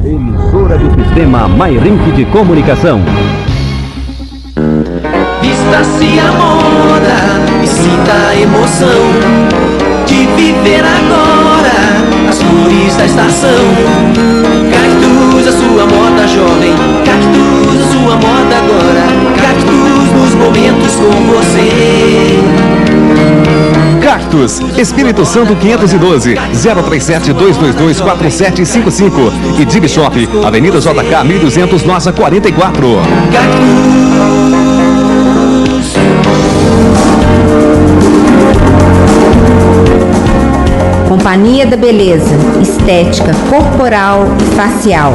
Emissora do Sistema Mairink de Comunicação. Vista-se a moda e sinta a emoção de viver agora as cores da estação. Cactus, a sua moda jovem. Cactus, a sua moda agora. Cactus nos momentos com você. Cactus, Espírito Santo 512, 037-222-4755 e Dib Shop, Avenida JK 1200, Nossa 44. Cactus. Companhia da Beleza, estética corporal e facial.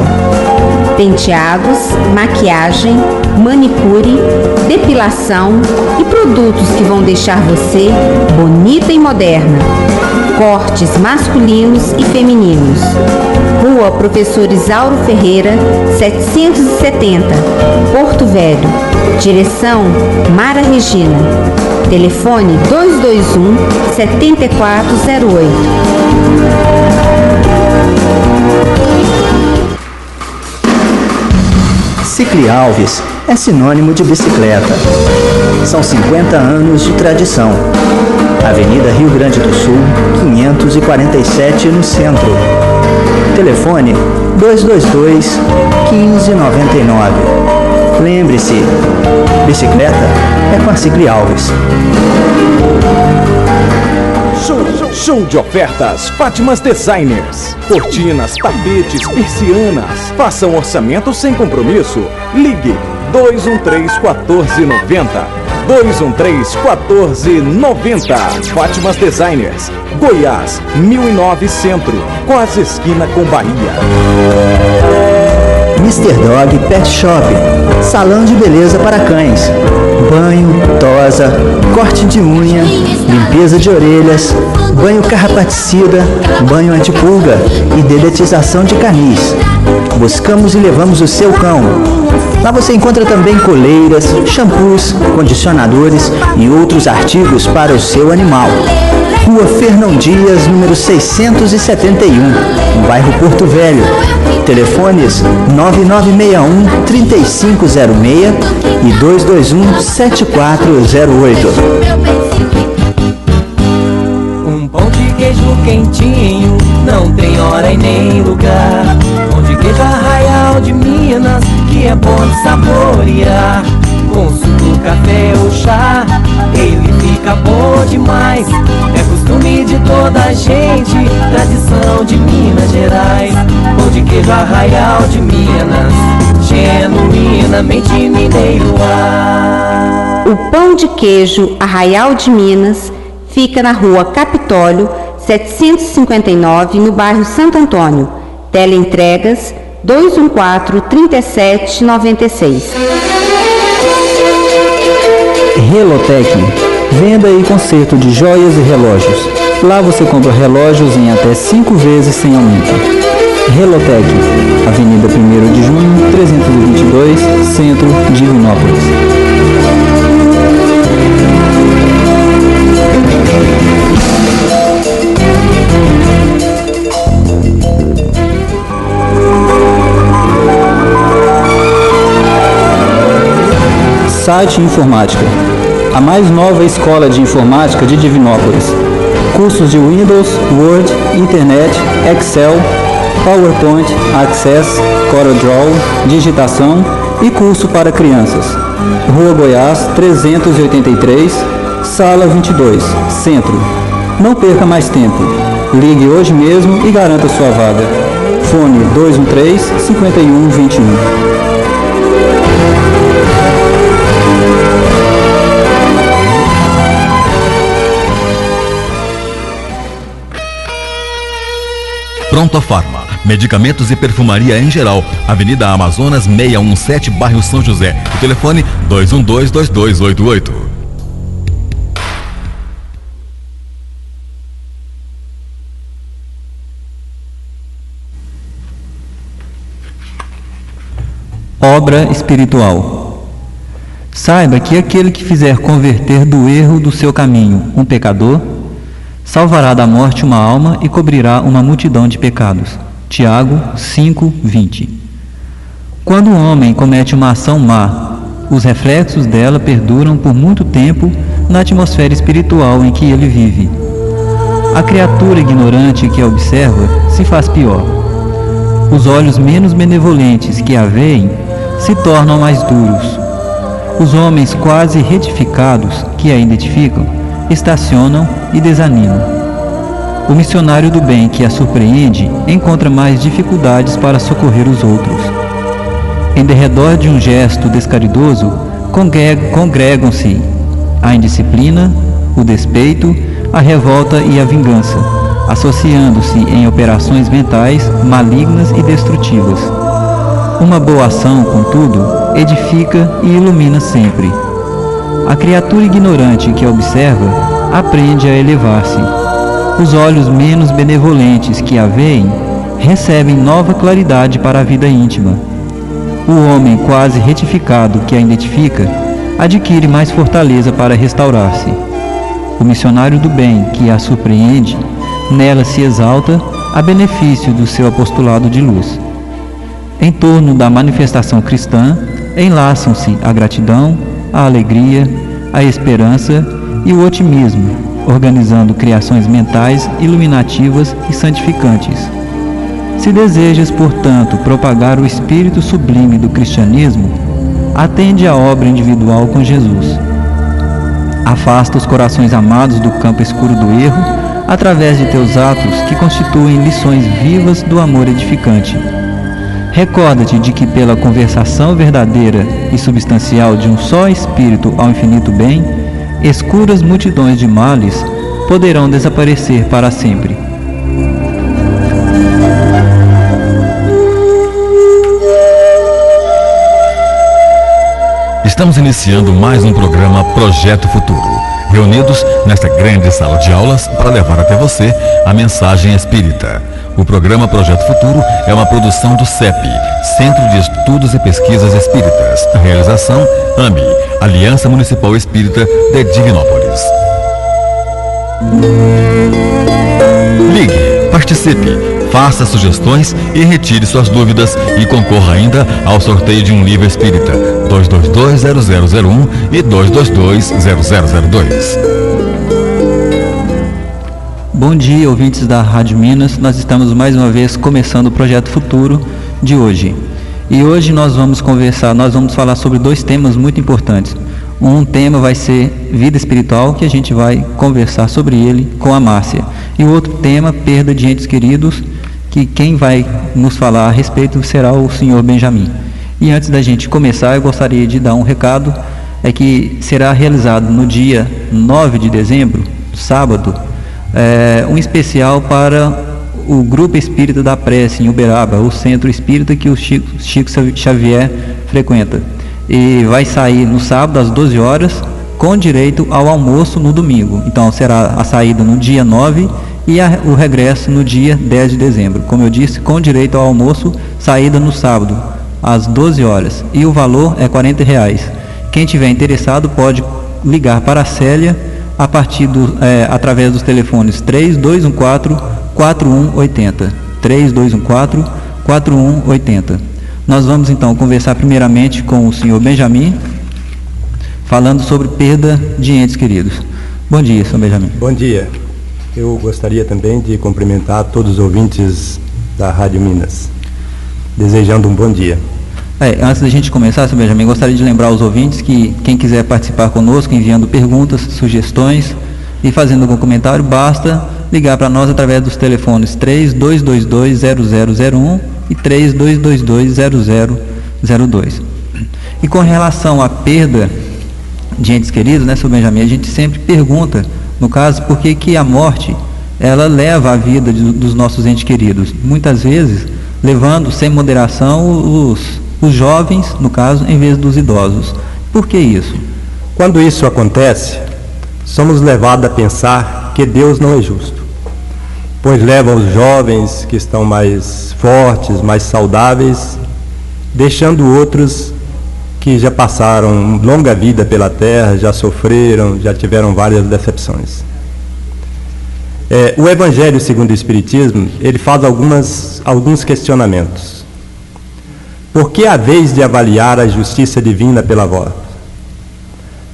Penteados, maquiagem, manicure, depilação e produtos que vão deixar você bonita e moderna. Cortes masculinos e femininos. Rua Professor Isauro Ferreira, 770, Porto Velho. Direção Mara Regina. Telefone 221-7408. Cicli Alves é sinônimo de bicicleta. São 50 anos de tradição. Avenida Rio Grande do Sul, 547 no centro. Telefone 222-1599. Lembre-se, bicicleta é com a Cicli Alves. Show de ofertas Fátimas Designers. Cortinas, tapetes, persianas. Faça um orçamento sem compromisso. Ligue 213-1490. 213-1490. Fátimas Designers, Goiás, 1009 Centro, quase esquina com Bahia. Mr. Dog Pet Shop, salão de beleza para cães. Banho, tosa, corte de unha, limpeza de orelhas, banho carrapaticida, banho antipulga e dedetização de canis. Buscamos e levamos o seu cão. Lá você encontra também coleiras, shampoos, condicionadores e outros artigos para o seu animal. Rua Fernão Dias, número 671, no bairro Porto Velho. Telefones 9961-3506 e 221-7408. Um pão de queijo quentinho, não tem hora e nem lugar. Pão de queijo Arraial de Minas, que é bom de saborear. Com suco, café ou chá, ele fica bom demais. É costume de toda a gente, tradição de Minas Gerais. Pão de queijo Arraial de Minas, genuinamente mineiro. O pão de queijo Arraial de Minas fica na rua Capitólio, 759, no bairro Santo Antônio. Teleentregas 214-3796. Relotec, venda e conserto de joias e relógios. Lá você compra relógios em até 5 vezes sem aumento. Relotec, Avenida 1º de Junho, 322, Centro, Divinópolis. Site Informática, a mais nova escola de informática de Divinópolis. Cursos de Windows, Word, Internet, Excel, PowerPoint, Access, CorelDRAW, digitação e curso para crianças. Rua Goiás, 383, Sala 22, Centro. Não perca mais tempo. Ligue hoje mesmo e garanta sua vaga. Fone 213-5121. Pronto Farma, medicamentos e perfumaria em geral, Avenida Amazonas 617, bairro São José. O telefone 212-2288. Obra espiritual. Saiba que aquele que fizer converter do erro do seu caminho um pecador, salvará da morte uma alma e cobrirá uma multidão de pecados. Tiago 5:20. Quando o homem comete uma ação má, os reflexos dela perduram por muito tempo na atmosfera espiritual em que ele vive. A criatura ignorante que a observa se faz pior. Os olhos menos benevolentes que a veem se tornam mais duros. Os homens quase retificados que a identificam estacionam e desanimam. O missionário do bem que a surpreende encontra mais dificuldades para socorrer os outros. Em derredor de um gesto descaridoso, congregam-se a indisciplina, o despeito, a revolta e a vingança, associando-se em operações mentais malignas e destrutivas. Uma boa ação, contudo, edifica e ilumina sempre. A criatura ignorante que a observa aprende a elevar-se. Os olhos menos benevolentes que a veem recebem nova claridade para a vida íntima. O homem quase retificado que a identifica adquire mais fortaleza para restaurar-se. O missionário do bem que a surpreende, nela se exalta a benefício do seu apostolado de luz. Em torno da manifestação cristã, enlaçam-se a gratidão, a alegria, a esperança e o otimismo, organizando criações mentais iluminativas e santificantes. Se desejas, portanto, propagar o espírito sublime do cristianismo, atende à obra individual com Jesus. Afasta os corações amados do campo escuro do erro, através de teus atos que constituem lições vivas do amor edificante. Recorda-te de que pela conversação verdadeira e substancial de um só Espírito ao infinito bem, escuras multidões de males poderão desaparecer para sempre. Estamos iniciando mais um programa Projeto Futuro, reunidos nesta grande sala de aulas para levar até você a mensagem espírita. O programa Projeto Futuro é uma produção do CEP, Centro de Estudos e Pesquisas Espíritas. Realização AME, Aliança Municipal Espírita de Divinópolis. Ligue, participe, faça sugestões e retire suas dúvidas e concorra ainda ao sorteio de um livro espírita 222-0001 e 222-0002. Bom dia, ouvintes da Rádio Minas. Nós estamos mais uma vez começando o Projeto Futuro de hoje. E hoje nós vamos falar sobre dois temas muito importantes. Um tema vai ser vida espiritual, que a gente vai conversar sobre ele com a Márcia. E o outro tema, perda de entes queridos, que quem vai nos falar a respeito será o senhor Benjamin. E antes da gente começar, eu gostaria de dar um recado, é que será realizado no dia 9 de dezembro, sábado, um especial para o Grupo Espírita da Prece em Uberaba, o centro espírita que o Chico Xavier frequenta. E vai sair no sábado às 12 horas, com direito ao almoço no domingo. Então será a saída no dia 9 e o regresso no dia 10 de dezembro. Como eu disse, com direito ao almoço, saída no sábado, às 12 horas. E o valor é R$40. Quem tiver interessado pode ligar para a Célia através dos telefones 3214-4180. 3214-4180. Nós vamos então conversar primeiramente com o senhor Benjamin, falando sobre perda de entes queridos. Bom dia, senhor Benjamin. Bom dia. Eu gostaria também de cumprimentar todos os ouvintes da Rádio Minas, desejando um bom dia. Antes da gente começar, senhor Benjamin, gostaria de lembrar aos ouvintes que quem quiser participar conosco, enviando perguntas, sugestões e fazendo algum comentário, basta ligar para nós através dos telefones 3222-0001 e 3222-0002. E com relação à perda de entes queridos, né, senhor Benjamin, a gente sempre pergunta, no caso, por que a morte, ela leva a vida dos nossos entes queridos, muitas vezes levando sem moderação os jovens, no caso, em vez dos idosos. Por que isso? Quando isso acontece, somos levados a pensar que Deus não é justo, pois leva os jovens que estão mais fortes, mais saudáveis, deixando outros que já passaram longa vida pela terra, já sofreram, já tiveram várias decepções. O Evangelho segundo o Espiritismo, ele faz alguns questionamentos. Por que haveis de avaliar a justiça divina pela vós?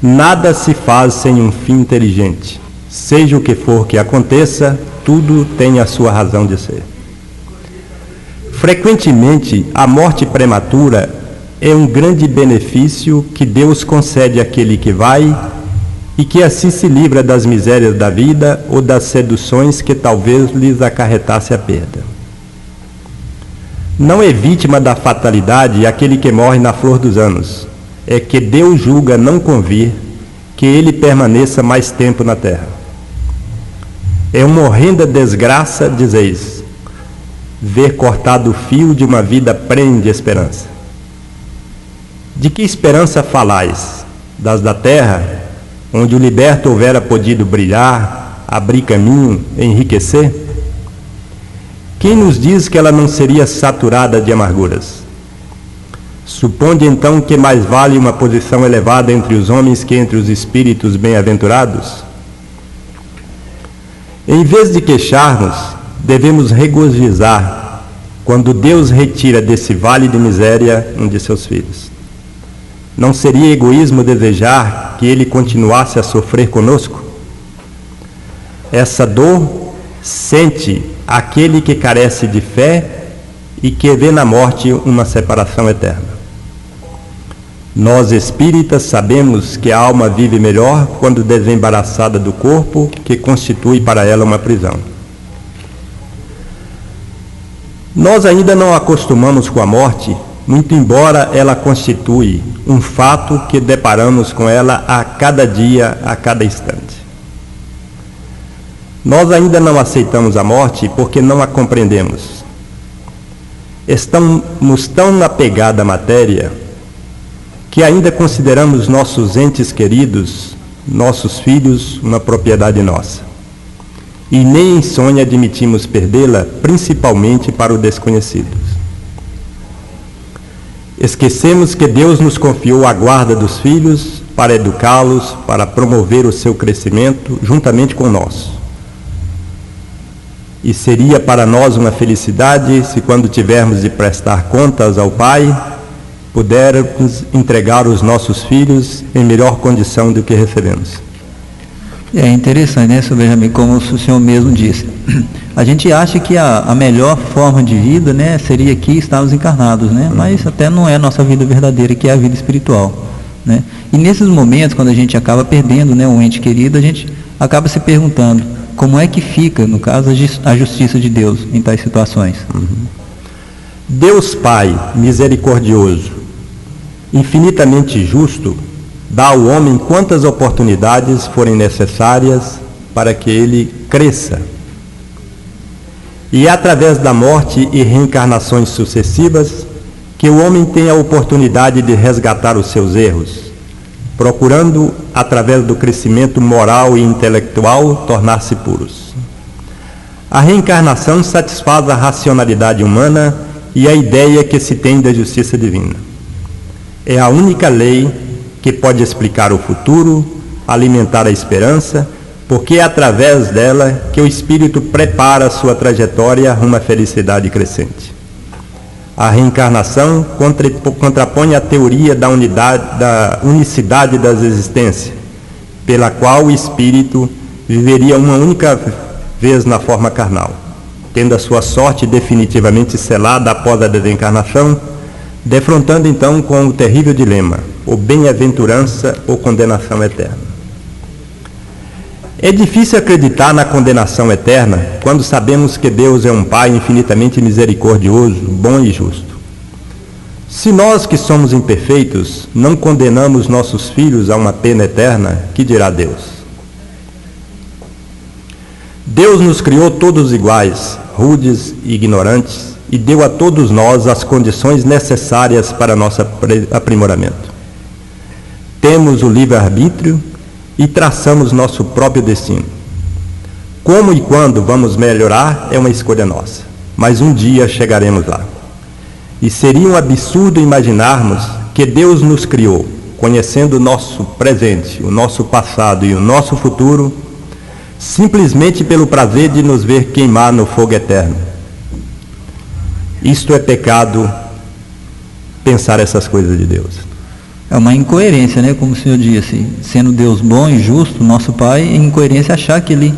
Nada se faz sem um fim inteligente. Seja o que for que aconteça, tudo tem a sua razão de ser. Frequentemente, a morte prematura é um grande benefício que Deus concede àquele que vai e que assim se livra das misérias da vida ou das seduções que talvez lhes acarretasse a perda. Não é vítima da fatalidade aquele que morre na flor dos anos. É que Deus julga não convir que ele permaneça mais tempo na terra. É uma horrenda desgraça, dizeis, ver cortado o fio de uma vida plena de esperança. De que esperança falais? Das da terra, onde o liberto houvera podido brilhar, abrir caminho, enriquecer? Quem nos diz que ela não seria saturada de amarguras? Suponde então que mais vale uma posição elevada entre os homens que entre os espíritos bem-aventurados? Em vez de queixarmos, devemos regozijar quando Deus retira desse vale de miséria um de seus filhos. Não seria egoísmo desejar que ele continuasse a sofrer conosco? Essa dor sente aquele que carece de fé e que vê na morte uma separação eterna. Nós espíritas sabemos que a alma vive melhor quando desembaraçada do corpo, que constitui para ela uma prisão. Nós ainda não acostumamos com a morte, muito embora ela constitui um fato que deparamos com ela a cada dia, a cada instante. Nós ainda não aceitamos a morte porque não a compreendemos. Estamos tão apegados à matéria que ainda consideramos nossos entes queridos, nossos filhos, uma propriedade nossa. E nem em sonho admitimos perdê-la, principalmente para o desconhecido. Esquecemos que Deus nos confiou a guarda dos filhos para educá-los, para promover o seu crescimento juntamente com nós. E seria para nós uma felicidade se, quando tivermos de prestar contas ao Pai, pudermos entregar os nossos filhos em melhor condição do que recebemos. É interessante, né, Sr. Benjamin, como o senhor mesmo disse. A gente acha que a melhor forma de vida, né, seria aqui estarmos encarnados, né? Mas até não é a nossa vida verdadeira, que é a vida espiritual, né? E nesses momentos, quando a gente acaba perdendo, né, um ente querido, a gente acaba se perguntando como é que fica, no caso, a justiça de Deus em tais situações. Deus Pai misericordioso, infinitamente justo, dá ao homem quantas oportunidades forem necessárias para que ele cresça. E é através da morte e reencarnações sucessivas que o homem tem a oportunidade de resgatar os seus erros, procurando, através do crescimento moral e intelectual, tornar-se puros. A reencarnação satisfaz a racionalidade humana e a ideia que se tem da justiça divina. É a única lei que pode explicar o futuro, alimentar a esperança, porque é através dela que o espírito prepara a sua trajetória rumo à felicidade crescente. A reencarnação contrapõe a teoria da unicidade das existências, pela qual o espírito viveria uma única vez na forma carnal, tendo a sua sorte definitivamente selada após a desencarnação, defrontando então com o terrível dilema, ou bem-aventurança ou condenação eterna. É difícil acreditar na condenação eterna quando sabemos que Deus é um Pai infinitamente misericordioso, bom e justo. Se nós, que somos imperfeitos, não condenamos nossos filhos a uma pena eterna, que dirá Deus? Deus nos criou todos iguais, rudes e ignorantes, e deu a todos nós as condições necessárias para nosso aprimoramento. Temos o livre-arbítrio e traçamos nosso próprio destino. Como e quando vamos melhorar é uma escolha nossa, mas um dia chegaremos lá. E seria um absurdo imaginarmos que Deus nos criou, conhecendo o nosso presente, o nosso passado e o nosso futuro, simplesmente pelo prazer de nos ver queimar no fogo eterno. Isto é pecado, pensar essas coisas de Deus. É uma incoerência, né? Como o senhor disse, sendo Deus bom e justo, nosso Pai, é incoerência achar que Ele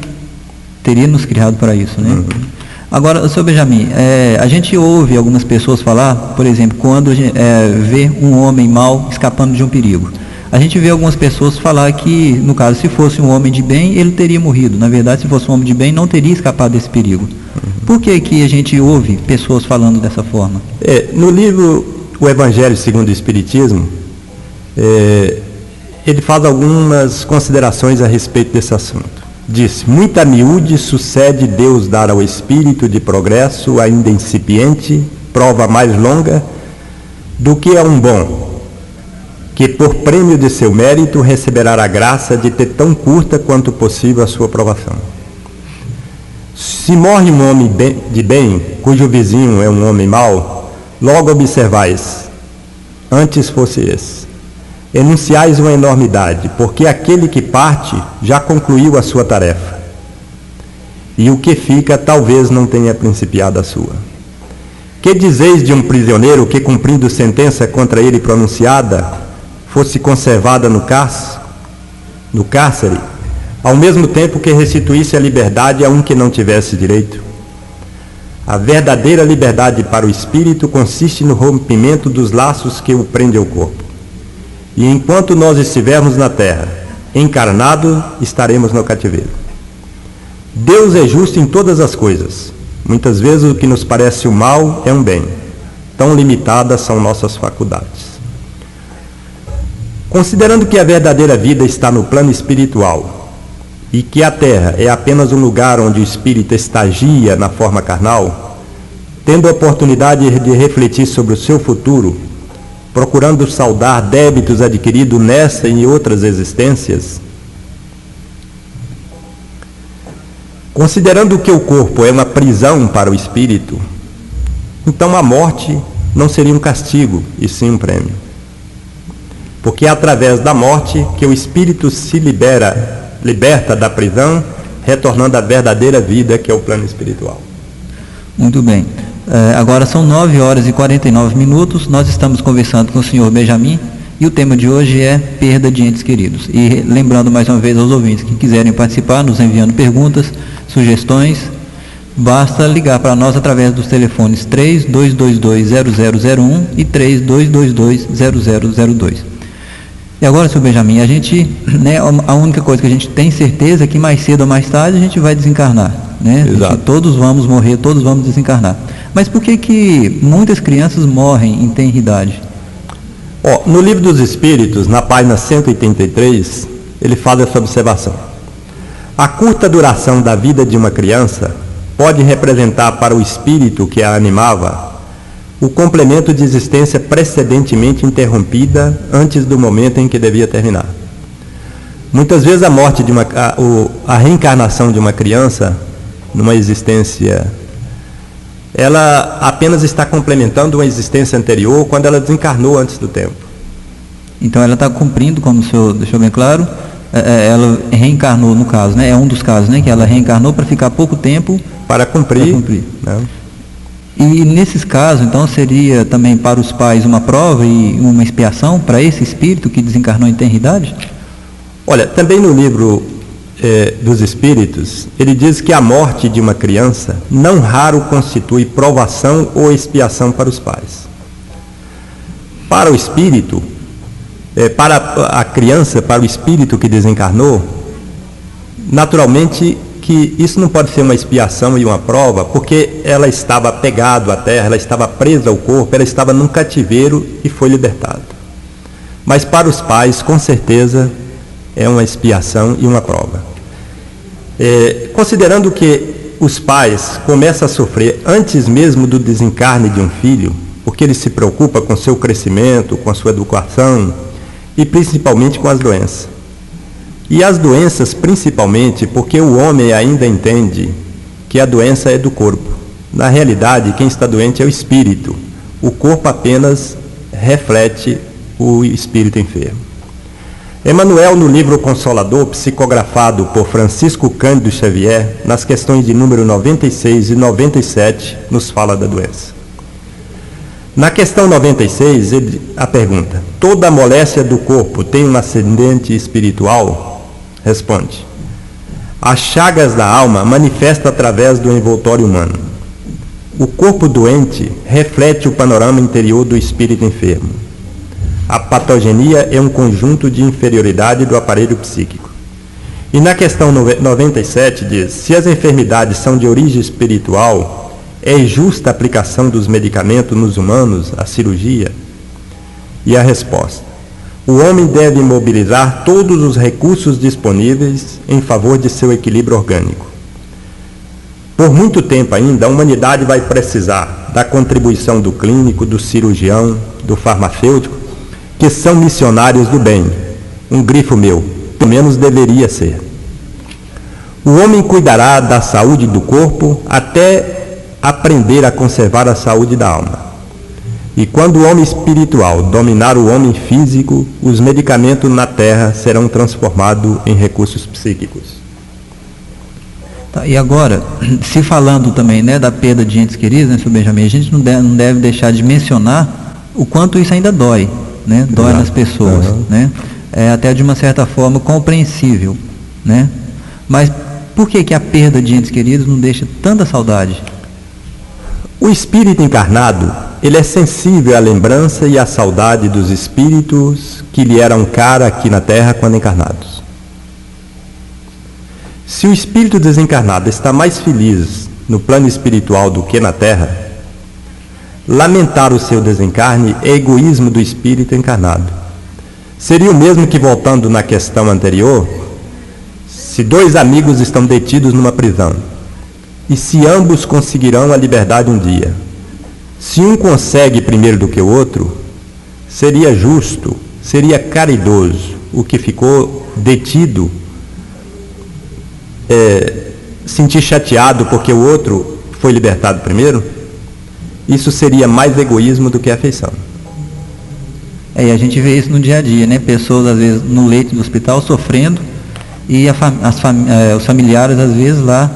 teria nos criado para isso, né? Agora, senhor Benjamin, a gente ouve algumas pessoas falar, por exemplo, quando vê um homem mau escapando de um perigo. A gente vê algumas pessoas falar que, no caso, se fosse um homem de bem, ele teria morrido. Na verdade, se fosse um homem de bem, não teria escapado desse perigo. Por que que a gente ouve pessoas falando dessa forma? No livro O Evangelho segundo o Espiritismo, ele faz algumas considerações a respeito desse assunto. Diz: muita miúde sucede Deus dar ao espírito de progresso ainda incipiente, prova mais longa do que a um bom, que por prêmio de seu mérito receberá a graça de ter tão curta quanto possível a sua provação. Se morre um homem de bem, cujo vizinho é um homem mau, logo observais, antes fosse esse. Enunciais uma enormidade, porque aquele que parte já concluiu a sua tarefa, e o que fica talvez não tenha principiado a sua. Que dizeis de um prisioneiro que, cumprindo sentença contra ele pronunciada, fosse conservada no cárcere, ao mesmo tempo que restituísse a liberdade a um que não tivesse direito? A verdadeira liberdade para o espírito consiste no rompimento dos laços que o prendem ao corpo. E enquanto nós estivermos na terra, encarnados, estaremos no cativeiro. Deus é justo em todas as coisas. Muitas vezes o que nos parece o mal é um bem. Tão limitadas são nossas faculdades. Considerando que a verdadeira vida está no plano espiritual e que a terra é apenas um lugar onde o espírito estagia na forma carnal, tendo a oportunidade de refletir sobre o seu futuro, procurando saldar débitos adquiridos nesta e em outras existências, considerando que o corpo é uma prisão para o espírito, então a morte não seria um castigo, e sim um prêmio. Porque é através da morte que o espírito se liberta da prisão, retornando à verdadeira vida, que é o plano espiritual. Muito bem. Agora são 9 horas e 49 minutos, nós estamos conversando com o senhor Benjamin e o tema de hoje é perda de entes queridos. E lembrando mais uma vez aos ouvintes que quiserem participar, nos enviando perguntas, sugestões, basta ligar para nós através dos telefones 3222-0001 e 3222-0002. E agora, senhor Benjamin, a gente, a única coisa que a gente tem certeza é que mais cedo ou mais tarde a gente vai desencarnar, né? Todos vamos morrer, todos vamos desencarnar. Mas por que muitas crianças morrem em tenra idade? No Livro dos Espíritos, na página 183, ele faz essa observação. A curta duração da vida de uma criança pode representar para o espírito que a animava o complemento de existência precedentemente interrompida antes do momento em que devia terminar. Muitas vezes a reencarnação de uma criança numa existência, ela apenas está complementando uma existência anterior quando ela desencarnou antes do tempo. Então ela está cumprindo, como o senhor deixou bem claro, ela reencarnou no caso, né? É um dos casos, né? Que ela reencarnou para ficar pouco tempo para cumprir. Né? E nesses casos, então, seria também para os pais uma prova e uma expiação para esse espírito que desencarnou em tenra idade? Olha, também no livro dos Espíritos, ele diz que a morte de uma criança não raro constitui provação ou expiação para os pais. Para o espírito, para a criança, para o espírito que desencarnou, naturalmente que isso não pode ser uma expiação e uma prova, porque ela estava apegada à terra, ela estava presa ao corpo, ela estava num cativeiro e foi libertada. Mas para os pais, com certeza, é uma expiação e uma prova. Considerando que os pais começam a sofrer antes mesmo do desencarne de um filho, porque ele se preocupa com seu crescimento, com a sua educação e principalmente com as doenças. E as doenças principalmente porque o homem ainda entende que a doença é do corpo. Na realidade, quem está doente é o espírito. O corpo apenas reflete o espírito enfermo. Emmanuel, no livro Consolador, psicografado por Francisco Cândido Xavier, nas questões de número 96 e 97, nos fala da doença. Na questão 96, a pergunta: toda a moléstia do corpo tem um ascendente espiritual? Responde: as chagas da alma manifestam através do envoltório humano. O corpo doente reflete o panorama interior do espírito enfermo. A patogenia é um conjunto de inferioridade do aparelho psíquico. E na questão 97 diz: se as enfermidades são de origem espiritual, é justa a aplicação dos medicamentos nos humanos, a cirurgia? E a resposta: o homem deve mobilizar todos os recursos disponíveis em favor de seu equilíbrio orgânico. Por muito tempo ainda, a humanidade vai precisar da contribuição do clínico, do cirurgião, do farmacêutico, que são missionários do bem. Um grifo meu, pelo menos deveria ser. O homem cuidará da saúde do corpo até aprender a conservar a saúde da alma. E quando o homem espiritual dominar o homem físico, os medicamentos na Terra serão transformados em recursos psíquicos. Tá, e agora, se falando também, né, da perda de entes queridos, né, Sr. Benjamin, a gente não deve deixar de mencionar o quanto isso ainda dói. Né? Dói nas pessoas, né? É até de uma certa forma compreensível, né? Mas por que a perda de entes queridos não deixa tanta saudade? O espírito encarnado, ele é sensível à lembrança e à saudade dos espíritos que lhe eram caros aqui na Terra quando encarnados. Se o espírito desencarnado está mais feliz no plano espiritual do que na Terra, lamentar o seu desencarne é egoísmo do espírito encarnado. Seria o mesmo que, voltando na questão anterior, se dois amigos estão detidos numa prisão, e se ambos conseguirão a liberdade um dia. Se um consegue primeiro do que o outro, seria justo, seria caridoso o que ficou detido sentir chateado porque o outro foi libertado primeiro? Isso seria mais egoísmo do que afeição. E a gente vê isso no dia a dia, né? Pessoas, às vezes, no leito do hospital sofrendo e os familiares, às vezes, lá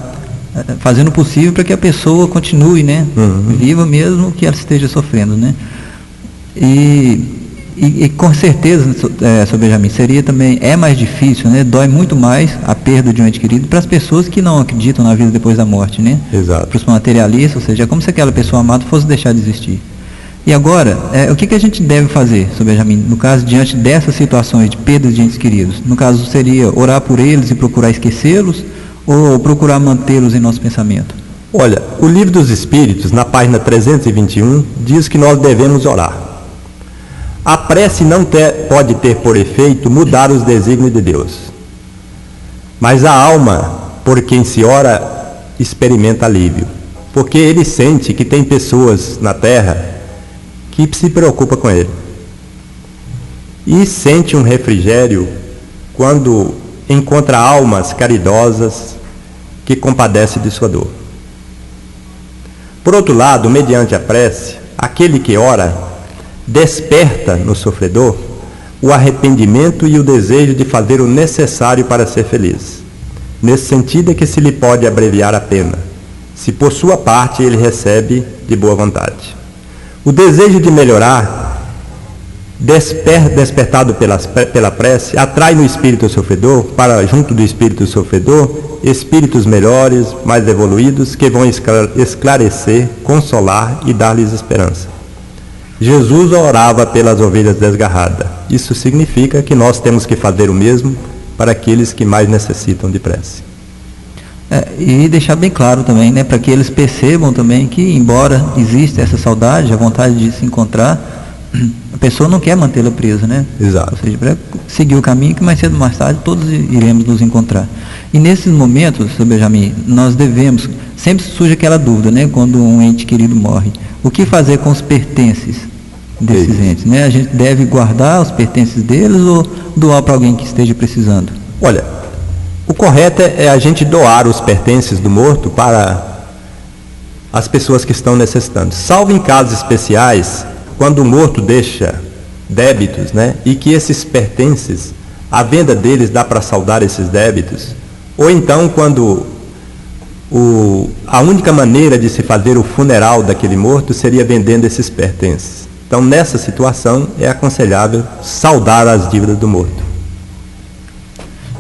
fazendo o possível para que a pessoa continue, né? Viva mesmo que ela esteja sofrendo, né? E com certeza, Sr. Benjamin, seria também, é mais difícil, né? Dói muito mais a perda de um ente querido para as pessoas que não acreditam na vida depois da morte, né? Exato. Para os materialistas, ou seja, é como se aquela pessoa amada fosse deixar de existir. E agora, o que a gente deve fazer, Sr. Benjamin, no caso, diante dessas situações de perda de entes queridos? No caso, seria orar por eles e procurar esquecê-los, ou procurar mantê-los em nosso pensamento? Olha, o Livro dos Espíritos, na página 321, diz que nós devemos orar. A prece não pode ter por efeito mudar os desígnios de Deus. Mas a alma, por quem se ora, experimenta alívio. Porque ele sente que tem pessoas na Terra que se preocupam com ele. E sente um refrigério quando encontra almas caridosas que compadecem de sua dor. Por outro lado, mediante a prece, aquele que ora desperta no sofredor o arrependimento e o desejo de fazer o necessário para ser feliz. Nesse sentido é que se lhe pode abreviar a pena, se por sua parte ele recebe de boa vontade. O desejo de melhorar, despertado pela prece, atrai no espírito sofredor, para junto do espírito sofredor, espíritos melhores, mais evoluídos, que vão esclarecer, consolar e dar-lhes esperança. Jesus orava pelas ovelhas desgarradas. Isso significa que nós temos que fazer o mesmo para aqueles que mais necessitam de prece. E deixar bem claro também, né, para que eles percebam também que, embora exista essa saudade, a vontade de se encontrar, a pessoa não quer mantê-la presa, né? Exato. Ou seja, para seguir o caminho que mais cedo ou mais tarde todos iremos nos encontrar. E nesses momentos, Sr. Benjamin, nós devemos, sempre surge aquela dúvida, né, quando um ente querido morre, o que fazer com os pertences desses entes, né? A gente deve guardar os pertences deles ou doar para alguém que esteja precisando? Olha, o correto é a gente doar os pertences do morto para as pessoas que estão necessitando. Salvo em casos especiais, quando o morto deixa débitos, né? E que esses pertences a venda deles dá para saldar esses débitos, ou então quando a única maneira de se fazer o funeral daquele morto seria vendendo esses pertences. Então, nessa situação, é aconselhável saldar as dívidas do morto.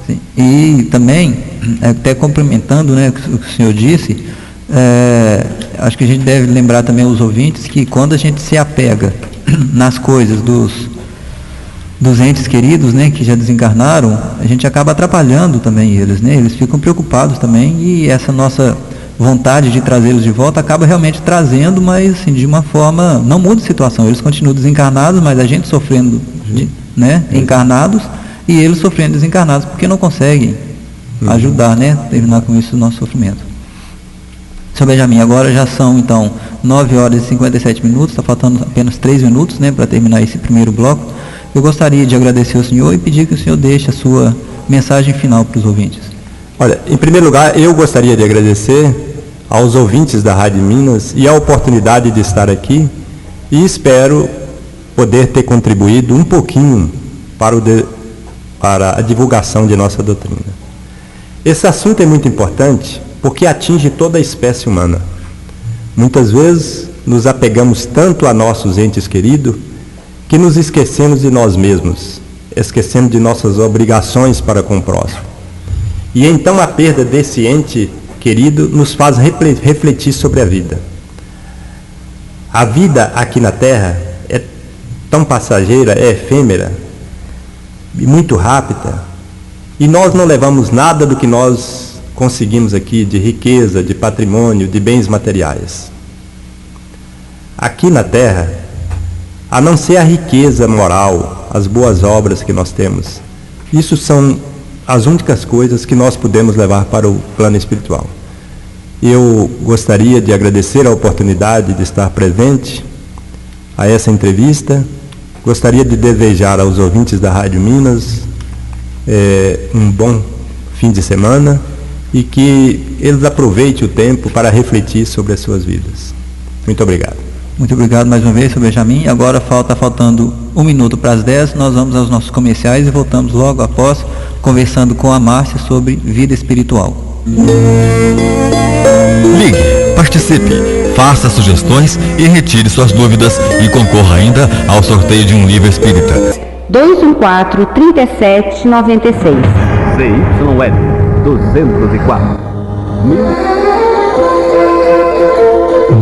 Sim. E também, até complementando, né, o que o senhor disse, acho que a gente deve lembrar também aos ouvintes que quando a gente se apega nas coisas dos entes queridos, né, que já desencarnaram, a gente acaba atrapalhando também eles, né? Eles ficam preocupados também, e essa nossa vontade de trazê-los de volta acaba realmente trazendo, mas assim, de uma forma, não muda a situação, eles continuam desencarnados, mas a gente sofrendo, né, encarnados, e eles sofrendo desencarnados, porque não conseguem ajudar, né, terminar com isso o nosso sofrimento. Seu Benjamin, agora já são então 9 horas e 57 minutos, está faltando apenas 3 minutos, né, para terminar esse primeiro bloco. Eu gostaria de agradecer ao senhor e pedir que o senhor deixe a sua mensagem final para os ouvintes. Olha, em primeiro lugar, eu gostaria de agradecer aos ouvintes da Rádio Minas e a oportunidade de estar aqui, e espero poder ter contribuído um pouquinho para a divulgação de nossa doutrina. Esse assunto é muito importante porque atinge toda a espécie humana. Muitas vezes nos apegamos tanto a nossos entes queridos que nos esquecemos de nós mesmos, esquecemos de nossas obrigações para com o próximo. E então a perda desse ente querido nos faz refletir sobre a vida. A vida aqui na Terra é tão passageira, é efêmera e muito rápida, e nós não levamos nada do que nós conseguimos aqui de riqueza, de patrimônio, de bens materiais. Aqui na Terra, a não ser a riqueza moral, as boas obras que nós temos, isso são as únicas coisas que nós podemos levar para o plano espiritual. Eu gostaria de agradecer a oportunidade de estar presente a essa entrevista. Gostaria de desejar aos ouvintes da Rádio Minas um bom fim de semana e que eles aproveitem o tempo para refletir sobre as suas vidas. Muito obrigado. Muito obrigado mais uma vez, Sr. Benjamin. Agora faltando 1 minuto para as 10, nós vamos aos nossos comerciais e voltamos logo após, conversando com a Márcia sobre vida espiritual. Ligue, participe, faça sugestões e retire suas dúvidas e concorra ainda ao sorteio de um livro espírita. 214-3796. CYL 204.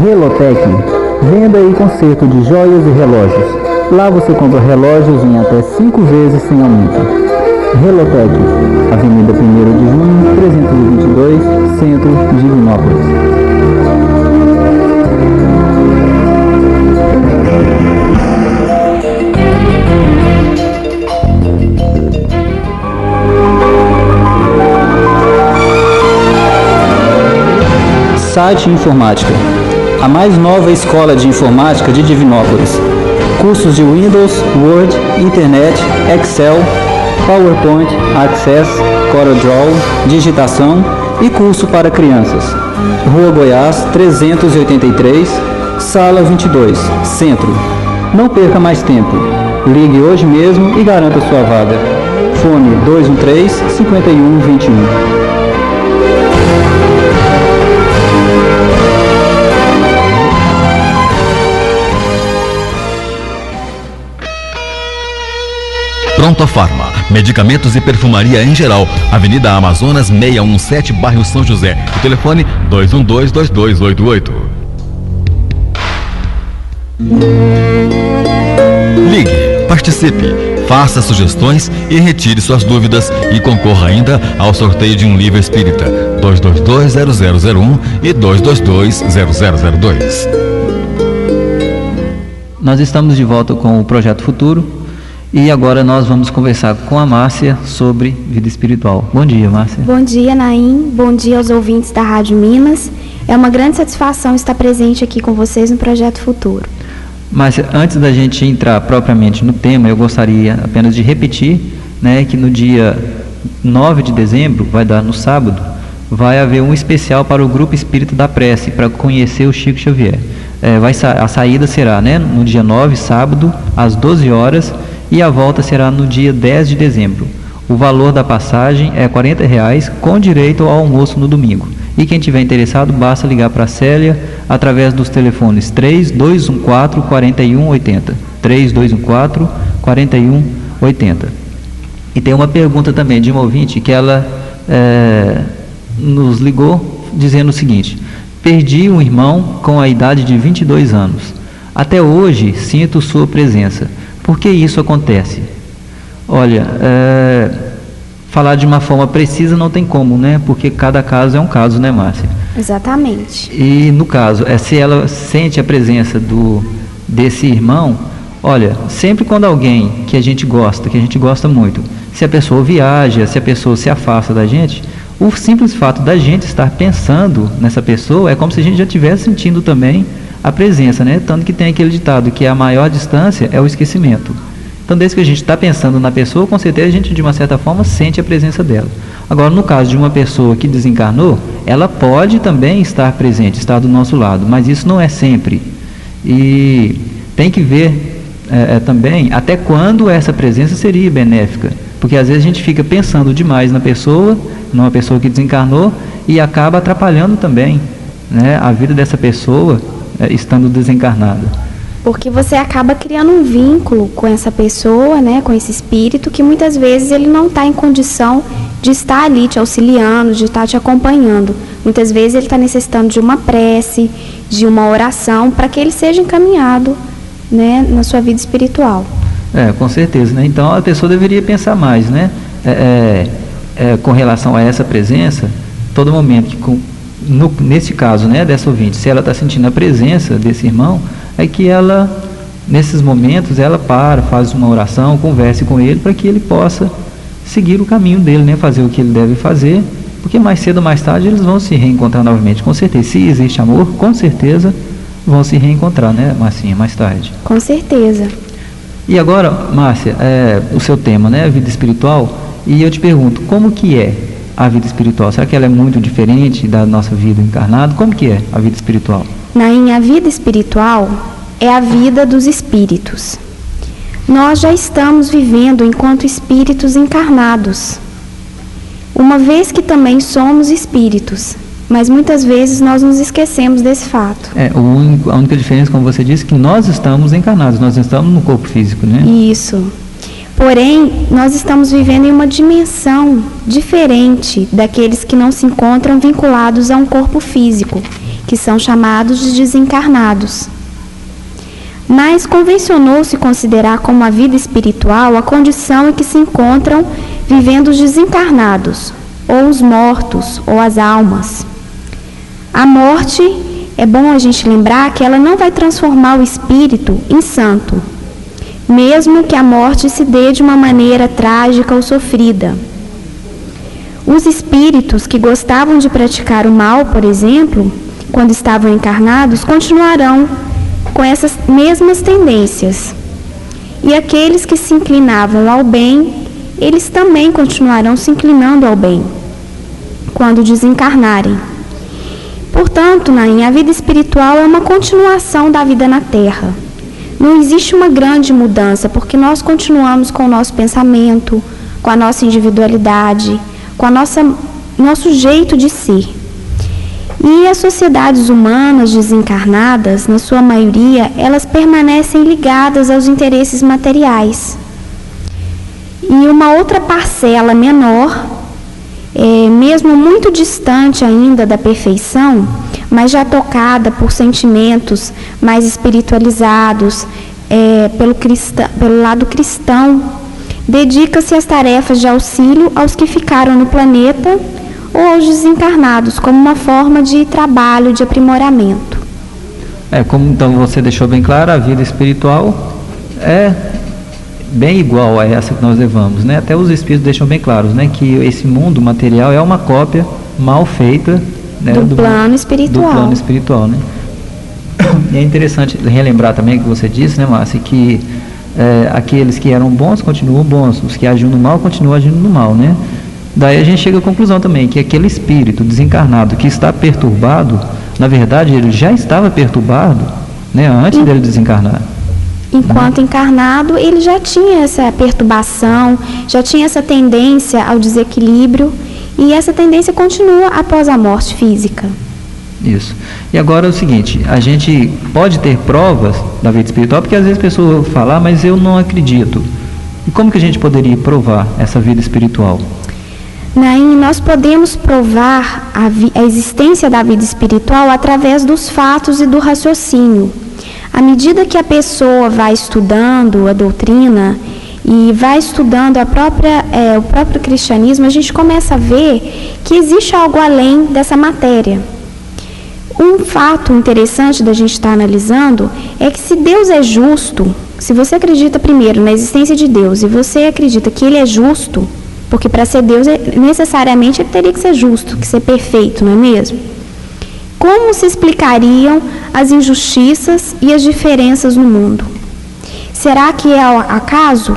Relotec, venda e conserto de joias e relógios. Lá você compra relógios em até 5 vezes sem aumento. Relotec, Avenida 1º de Junho, 322, Centro de Divinópolis. Site Informática, a mais nova escola de informática de Divinópolis. Cursos de Windows, Word, Internet, Excel, PowerPoint, Access, CorelDRAW, digitação e curso para crianças. Rua Goiás, 383, Sala 22, Centro. Não perca mais tempo. Ligue hoje mesmo e garanta sua vaga. Fone 213-5121. Pronto Farma, medicamentos e perfumaria em geral, Avenida Amazonas 617, bairro São José. O telefone 212-2288. Ligue, participe, faça sugestões e retire suas dúvidas e concorra ainda ao sorteio de um livro espírita. 222-0001 e 222-0002. Nós estamos de volta com o Projeto Futuro. E agora nós vamos conversar com a Márcia sobre vida espiritual. Bom dia, Márcia. Bom dia, Naim. Bom dia aos ouvintes da Rádio Minas. É uma grande satisfação estar presente aqui com vocês no Projeto Futuro. Márcia, antes da gente entrar propriamente no tema, eu gostaria apenas de repetir, né, que no dia 9 de dezembro, vai dar no sábado, vai haver um especial para o Grupo Espírita da Prece, para conhecer o Chico Xavier. A saída será, né, no dia 9, sábado, às 12 horas, e a volta será no dia 10 de dezembro. O valor da passagem é R$40, com direito ao almoço no domingo. E quem tiver interessado, basta ligar para a Célia através dos telefones 3214-4180. 3214-4180. E tem uma pergunta também de um ouvinte que ela nos ligou dizendo o seguinte: perdi um irmão com a idade de 22 anos. Até hoje sinto sua presença. Por que isso acontece? Olha, falar de uma forma precisa não tem como, né? Porque cada caso é um caso, né, Márcia? Exatamente. E no caso, se ela sente a presença desse irmão, olha, sempre quando alguém que a gente gosta muito, se a pessoa viaja, se a pessoa se afasta da gente, o simples fato da gente estar pensando nessa pessoa é como se a gente já estivesse sentindo também a presença, né? Tanto que tem aquele ditado que a maior distância é o esquecimento. Então, desde que a gente está pensando na pessoa, com certeza a gente, de uma certa forma, sente a presença dela. Agora, no caso de uma pessoa que desencarnou, ela pode também estar presente, estar do nosso lado, mas isso não é sempre. E tem que ver também até quando essa presença seria benéfica, porque às vezes a gente fica pensando demais na pessoa, numa pessoa que desencarnou, e acaba atrapalhando também, né, a vida dessa pessoa estando desencarnada. Porque você acaba criando um vínculo com essa pessoa, né, com esse espírito, que muitas vezes ele não está em condição de estar ali te auxiliando, de estar te acompanhando. Muitas vezes ele está necessitando de uma prece, de uma oração, para que ele seja encaminhado, né, na sua vida espiritual. Com certeza, né? Então a pessoa deveria pensar mais, né, com relação a essa presença, todo momento que, nesse caso, né, dessa ouvinte, se ela está sentindo a presença desse irmão, é que ela, nesses momentos, ela faz uma oração, converse com ele, para que ele possa seguir o caminho dele, né, fazer o que ele deve fazer, porque mais cedo ou mais tarde eles vão se reencontrar novamente, com certeza. Se existe amor, com certeza vão se reencontrar, né, Marcinha, mais tarde. Com certeza. E agora, Márcia, o seu tema, né, a vida espiritual, e eu te pergunto, como que é a vida espiritual? Será que ela é muito diferente da nossa vida encarnada? Como que é a vida espiritual? A vida espiritual é a vida dos espíritos. Nós já estamos vivendo enquanto espíritos encarnados, uma vez que também somos espíritos, mas muitas vezes nós nos esquecemos desse fato. A única diferença, como você disse, é que nós estamos encarnados, nós estamos no corpo físico, né? Isso. Porém, nós estamos vivendo em uma dimensão diferente daqueles que não se encontram vinculados a um corpo físico, que são chamados de desencarnados. Mas convencionou-se considerar como a vida espiritual a condição em que se encontram vivendo os desencarnados, ou os mortos, ou as almas. A morte, é bom a gente lembrar que ela não vai transformar o espírito em santo, mesmo que a morte se dê de uma maneira trágica ou sofrida. Os espíritos que gostavam de praticar o mal, por exemplo, quando estavam encarnados, continuarão com essas mesmas tendências. E aqueles que se inclinavam ao bem, eles também continuarão se inclinando ao bem, quando desencarnarem. Portanto, a vida espiritual é uma continuação da vida na Terra. Não existe uma grande mudança, porque nós continuamos com o nosso pensamento, com a nossa individualidade, com nosso jeito de ser. E as sociedades humanas desencarnadas, na sua maioria, elas permanecem ligadas aos interesses materiais. E uma outra parcela menor, mesmo muito distante ainda da perfeição, mas já tocada por sentimentos mais espiritualizados, pelo lado cristão, dedica-se às tarefas de auxílio aos que ficaram no planeta ou aos desencarnados, como uma forma de trabalho, de aprimoramento. Como então você deixou bem claro, a vida espiritual é bem igual a essa que nós levamos, né? Até os espíritos deixam bem claros, né, que esse mundo material é uma cópia mal feita, né, do plano espiritual. Do plano espiritual, né? E é interessante relembrar também que você disse, né, Márcia, que aqueles que eram bons continuam bons, os que agiam no mal continuam agindo no mal, né? Daí a gente chega à conclusão também que aquele espírito desencarnado que está perturbado, na verdade ele já estava perturbado, né, antes dele desencarnar. Enquanto encarnado, ele já tinha essa perturbação, já tinha essa tendência ao desequilíbrio, e essa tendência continua após a morte física. Isso. E agora é o seguinte, a gente pode ter provas da vida espiritual, porque às vezes a pessoa vai falar, mas eu não acredito. E como que a gente poderia provar essa vida espiritual? Naim, nós podemos provar a existência da vida espiritual através dos fatos e do raciocínio. À medida que a pessoa vai estudando a doutrina e vai estudando o próprio cristianismo, a gente começa a ver que existe algo além dessa matéria. Um fato interessante da gente estar analisando é que se Deus é justo, se você acredita primeiro na existência de Deus e você acredita que Ele é justo, porque para ser Deus necessariamente Ele teria que ser justo, que ser perfeito, não é mesmo? Como se explicariam as injustiças e as diferenças no mundo? Será que é acaso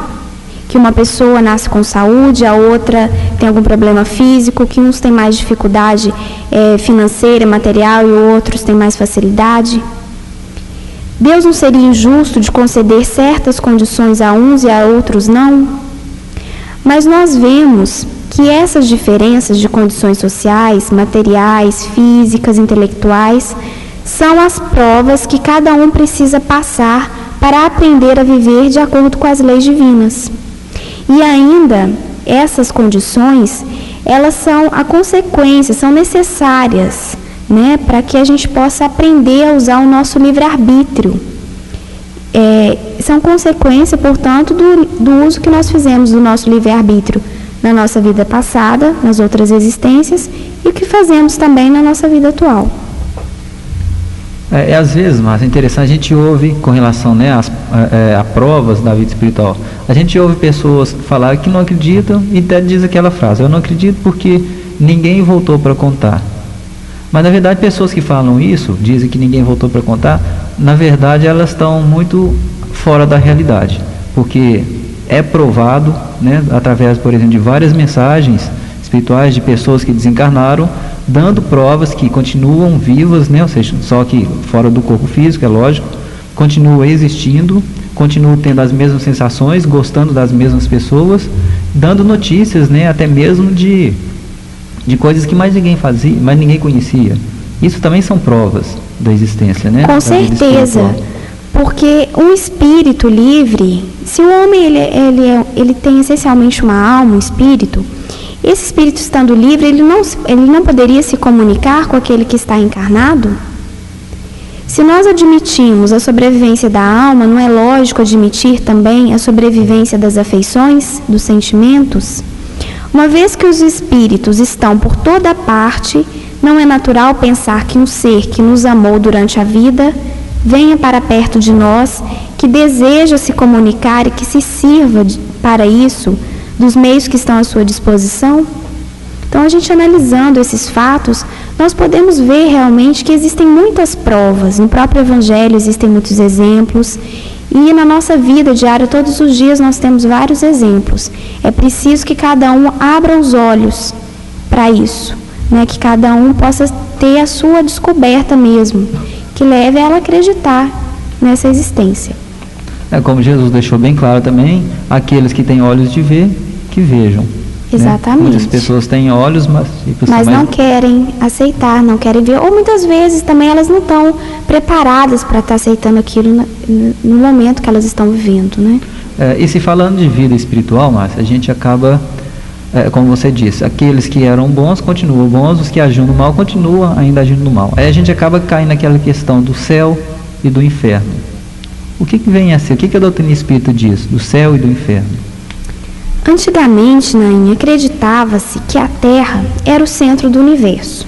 que uma pessoa nasce com saúde, a outra tem algum problema físico, que uns têm mais dificuldade financeira, material, e outros têm mais facilidade? Deus não seria injusto de conceder certas condições a uns e a outros não? Mas nós vemos que essas diferenças de condições sociais, materiais, físicas, intelectuais, são as provas que cada um precisa passar para aprender a viver de acordo com as leis divinas. E ainda, essas condições, elas são a consequência, são necessárias, né, para que a gente possa aprender a usar o nosso livre-arbítrio. São consequência, portanto, do uso que nós fizemos do nosso livre-arbítrio na nossa vida passada, nas outras existências, e o que fazemos também na nossa vida atual. Às vezes, mas é interessante, a gente ouve com relação, né, a provas da vida espiritual, a gente ouve pessoas falar que não acreditam e até diz aquela frase, eu não acredito porque ninguém voltou para contar. Mas na verdade pessoas que falam isso, dizem que ninguém voltou para contar, na verdade elas estão muito fora da realidade, porque é provado, né, através, por exemplo, de várias mensagens espirituais de pessoas que desencarnaram, dando provas que continuam vivas, né, ou seja, só que fora do corpo físico, é lógico, continuam existindo, continuam tendo as mesmas sensações, gostando das mesmas pessoas, dando notícias, né, até mesmo de coisas que mais ninguém fazia, mais ninguém conhecia. Isso também são provas da existência, né? Com certeza, porque um espírito livre, se o homem ele tem essencialmente uma alma, um espírito, esse espírito estando livre, ele não poderia se comunicar com aquele que está encarnado? Se nós admitimos a sobrevivência da alma, não é lógico admitir também a sobrevivência das afeições, dos sentimentos? Uma vez que os espíritos estão por toda parte, não é natural pensar que um ser que nos amou durante a vida venha para perto de nós, que deseja se comunicar e que se sirva para isso dos meios que estão à sua disposição? Então, a gente analisando esses fatos, nós podemos ver realmente que existem muitas provas. No próprio Evangelho existem muitos exemplos. E na nossa vida diária, todos os dias, nós temos vários exemplos. É preciso que cada um abra os olhos para isso, né? Que cada um possa ter a sua descoberta mesmo, que leve ela a acreditar nessa existência. Como Jesus deixou bem claro também, aqueles que têm olhos de ver, que vejam. Exatamente. Né? Muitas pessoas têm olhos, mas não querem aceitar, não querem ver. Ou muitas vezes também elas não estão preparadas para estar aceitando aquilo no momento que elas estão vivendo, né? E se falando de vida espiritual, Márcia, a gente acaba, como você disse, aqueles que eram bons continuam bons, os que agiam no mal continuam ainda agindo no mal. Aí a gente acaba caindo naquela questão do céu e do inferno. O que vem a ser? O que a doutrina espírita diz do céu e do inferno? Antigamente, Nainha, acreditava-se que a Terra era o centro do universo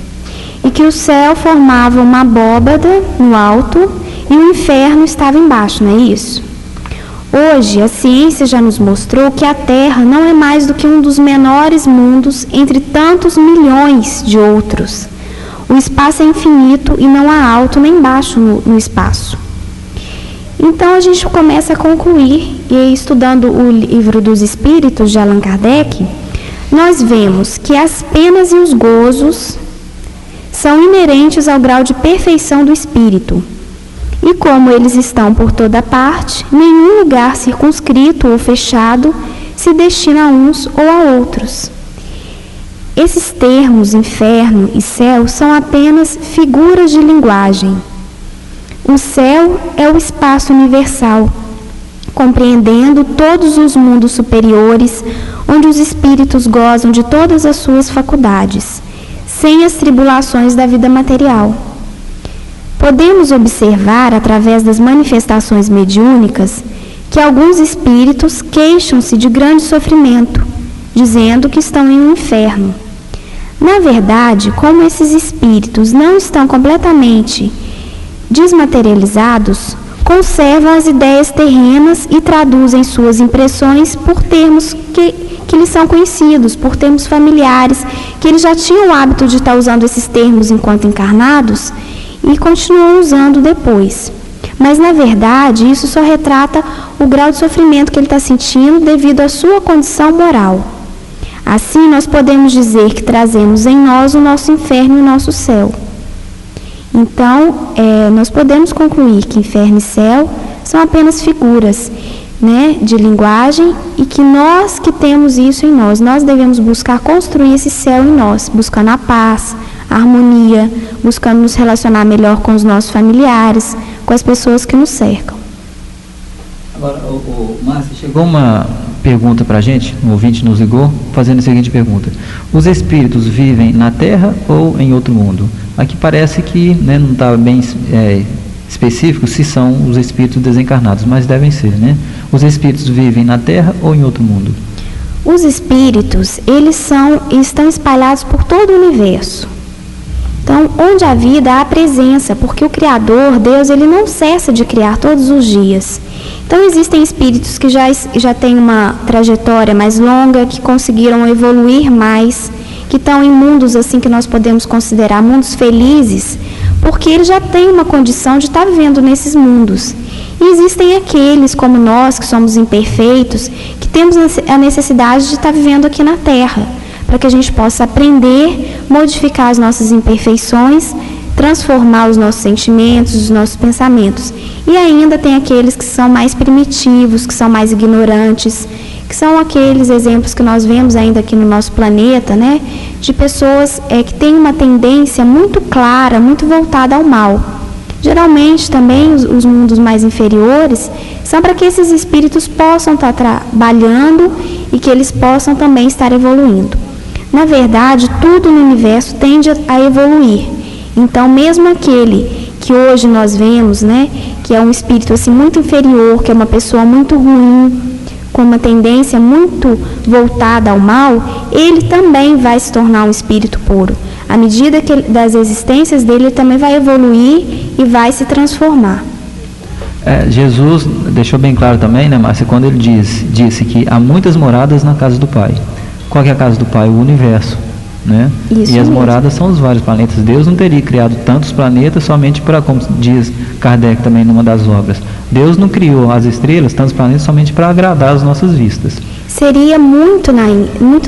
e que o céu formava uma abóbada no alto e o inferno estava embaixo, não é isso? Hoje, a ciência já nos mostrou que a Terra não é mais do que um dos menores mundos entre tantos milhões de outros. O espaço é infinito e não há alto nem baixo no espaço. Então a gente começa a concluir, e estudando o Livro dos Espíritos de Allan Kardec, nós vemos que as penas e os gozos são inerentes ao grau de perfeição do espírito. E como eles estão por toda parte, nenhum lugar circunscrito ou fechado se destina a uns ou a outros. Esses termos, inferno e céu, são apenas figuras de linguagem. O céu é o espaço universal, compreendendo todos os mundos superiores, onde os espíritos gozam de todas as suas faculdades, sem as tribulações da vida material. Podemos observar, através das manifestações mediúnicas, que alguns espíritos queixam-se de grande sofrimento, dizendo que estão em um inferno. Na verdade, como esses espíritos não estão completamente desmaterializados, conservam as ideias terrenas e traduzem suas impressões por termos que lhes são conhecidos, por termos familiares, que eles já tinham o hábito de estar usando esses termos enquanto encarnados e continuam usando depois. Mas, na verdade, isso só retrata o grau de sofrimento que ele está sentindo devido à sua condição moral. Assim, nós podemos dizer que trazemos em nós o nosso inferno e o nosso céu. Então, nós podemos concluir que inferno e céu são apenas figuras, né, de linguagem, e que nós que temos isso em nós, nós devemos buscar construir esse céu em nós, buscando a paz, a harmonia, buscando nos relacionar melhor com os nossos familiares, com as pessoas que nos cercam. Agora, Márcia, chegou uma pergunta para a gente, um ouvinte nos ligou, fazendo a seguinte pergunta: os espíritos vivem na Terra ou em outro mundo? Aqui parece que, né, não está bem específico se são os espíritos desencarnados, mas devem ser, né? Os espíritos vivem na Terra ou em outro mundo? Os espíritos, eles estão espalhados por todo o universo. Então, onde há vida, há presença, porque o Criador, Deus, ele não cessa de criar todos os dias. Então, existem espíritos que já têm uma trajetória mais longa, que conseguiram evoluir mais, que estão em mundos assim que nós podemos considerar mundos felizes, porque eles já têm uma condição de estar vivendo nesses mundos. E existem aqueles como nós, que somos imperfeitos, que temos a necessidade de estar vivendo aqui na Terra, para que a gente possa aprender, modificar as nossas imperfeições, transformar os nossos sentimentos, os nossos pensamentos. E ainda tem aqueles que são mais primitivos, que são mais ignorantes, que são aqueles exemplos que nós vemos ainda aqui no nosso planeta, né, de pessoas que têm uma tendência muito clara, muito voltada ao mal. Geralmente também os mundos mais inferiores são para que esses espíritos possam estar trabalhando e que eles possam também estar evoluindo. Na verdade, tudo no universo tende a evoluir. Então, mesmo aquele que hoje nós vemos, né, que é um espírito assim muito inferior, que é uma pessoa muito ruim, com uma tendência muito voltada ao mal, ele também vai se tornar um espírito puro. À medida das existências dele, ele também vai evoluir e vai se transformar. Jesus deixou bem claro também, né, Márcia, quando ele disse que há muitas moradas na casa do Pai. Qual que é a casa do Pai? O universo, né? Isso e as mesmo. Moradas são os vários planetas. Deus não teria criado tantos planetas somente para, como diz Kardec também numa das obras, Deus não criou as estrelas, tantos planetas, somente para agradar as nossas vistas. Seria muito